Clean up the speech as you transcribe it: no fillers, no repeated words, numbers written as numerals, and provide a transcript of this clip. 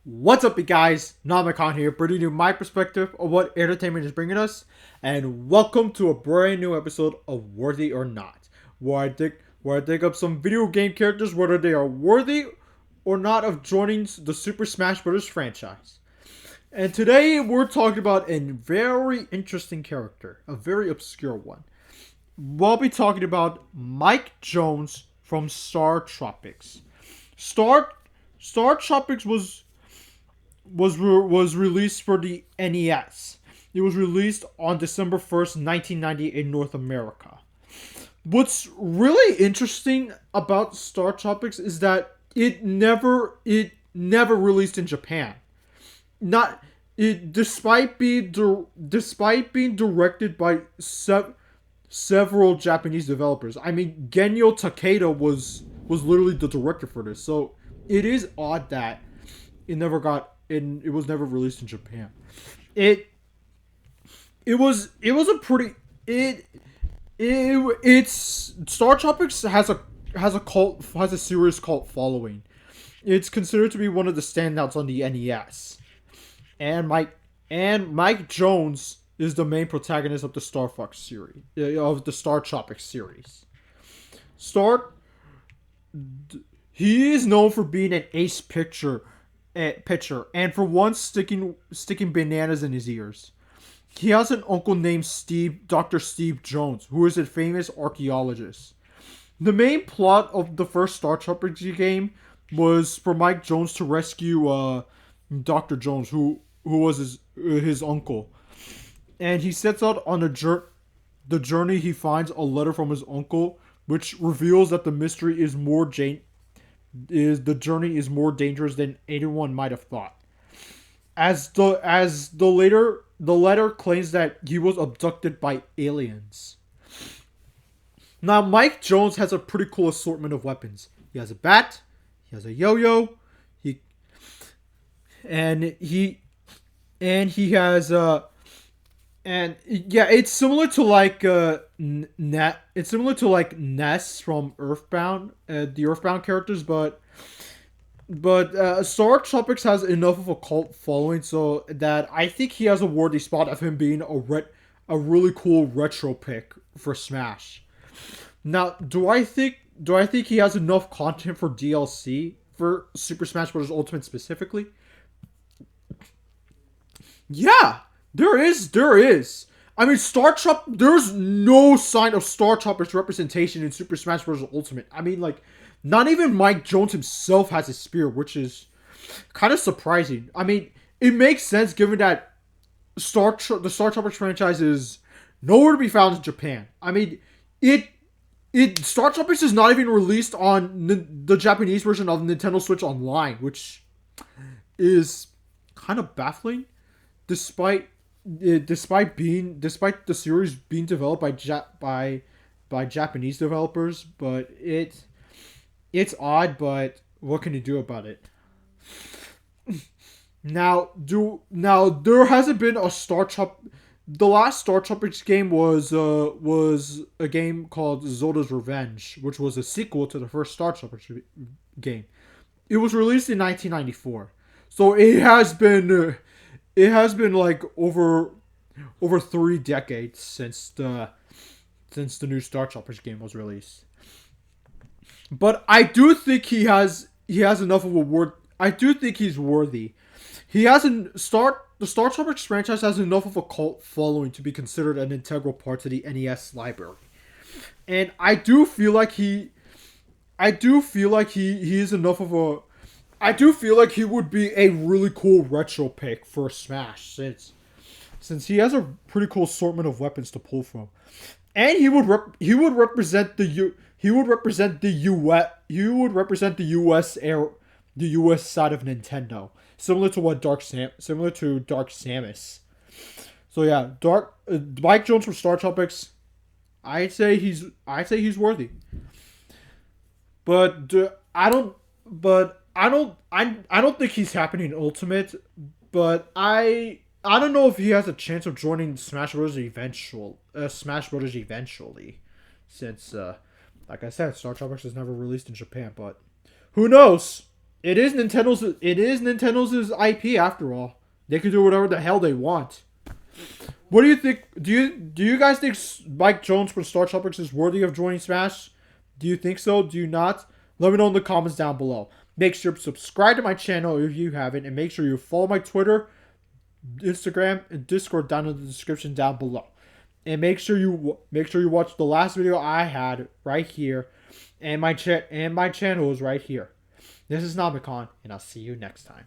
What's up, you guys? Namicon here, bringing you my perspective of what entertainment is bringing us, and welcome to a brand new episode of Worthy or Not, where I dig up some video game characters, whether they are worthy or not of joining the Super Smash Bros. Franchise. And today we're talking about a very interesting character, a very obscure one. We'll be talking about Mike Jones from Startropics. Star Startropics was released for the NES. It was released on December 1st, 1990 in North America. What's really interesting about Startropics is that it never released in Japan. Not it despite being directed by several Japanese developers. I mean, Genyo Takeda was literally the director for this. So it is odd that it was never released in Japan. It it was a pretty it's Star Tropics has a serious cult following. It's considered to be one of the standouts on the NES. And Mike Jones is the main protagonist of the Star Fox series of the Star Tropics series. Star He is known for being an ace pitcher, and for once sticking bananas in his ears. He has an uncle named Dr. Steve Jones, who is a famous archaeologist. The main plot of the first Star Tropics game was for Mike Jones to rescue Dr. Jones, who was his uncle, and he sets out on the journey. He finds a letter from his uncle, which reveals that the journey is more dangerous than anyone might have thought. The letter claims that he was abducted by aliens. Now, Mike Jones has a pretty cool assortment of weapons. He has a bat, he has a yo-yo, he and he and he has and yeah, it's similar to it's similar to like Ness from Earthbound, the Earthbound characters, but Star Tropics has enough of a cult following so that I think he has a worthy spot of him being a really cool retro pick for Smash. Now, do I think he has enough content for DLC for Super Smash Bros. Ultimate specifically? Yeah, there is. I mean, there's no sign of Star Tropics representation in Super Smash Bros. Ultimate. I mean, like, not even Mike Jones himself has a spear, which is kind of surprising. I mean, it makes sense given that the Star Tropics franchise is nowhere to be found in Japan. I mean, it Star Tropics is not even released on the Japanese version of Nintendo Switch Online, which is kind of baffling, despite despite the series being developed by Japanese developers. But it's odd, but what can you do about it? Now there hasn't been a Star Trop. The last Star Tropics game was a game called Zoda's Revenge, which was a sequel to the first Star Tropics game. It was released in 1994, so it has been like over 3 decades since the new Star Tropics game was released. But I do think he has enough of a word. I do think he's worthy. He has an start. The Star Tropics franchise has enough of a cult following to be considered an integral part to the NES library, and he is enough of a. I do feel like he would be a really cool retro pick for Smash since he has a pretty cool assortment of weapons to pull from, and he would represent the US air the US side of Nintendo, similar to Dark Samus. So yeah, Mike Jones from Star Tropics. I'd say he's worthy, but I don't think he's happening in Ultimate, but I don't know if he has a chance of joining Smash Bros. Eventually, since like I said, Star Tropics is never released in Japan, but who knows? It is Nintendo's IP after all. They can do whatever the hell they want. What do you think? Do you guys think Mike Jones from Startropics is worthy of joining Smash? Do you think so? Do you not? Let me know in the comments down below. Make sure to subscribe to my channel if you haven't, and make sure you follow my Twitter, Instagram, and Discord down in the description down below. And make sure you watch the last video I had right here, and my channel is right here. This is Namicon, and I'll see you next time.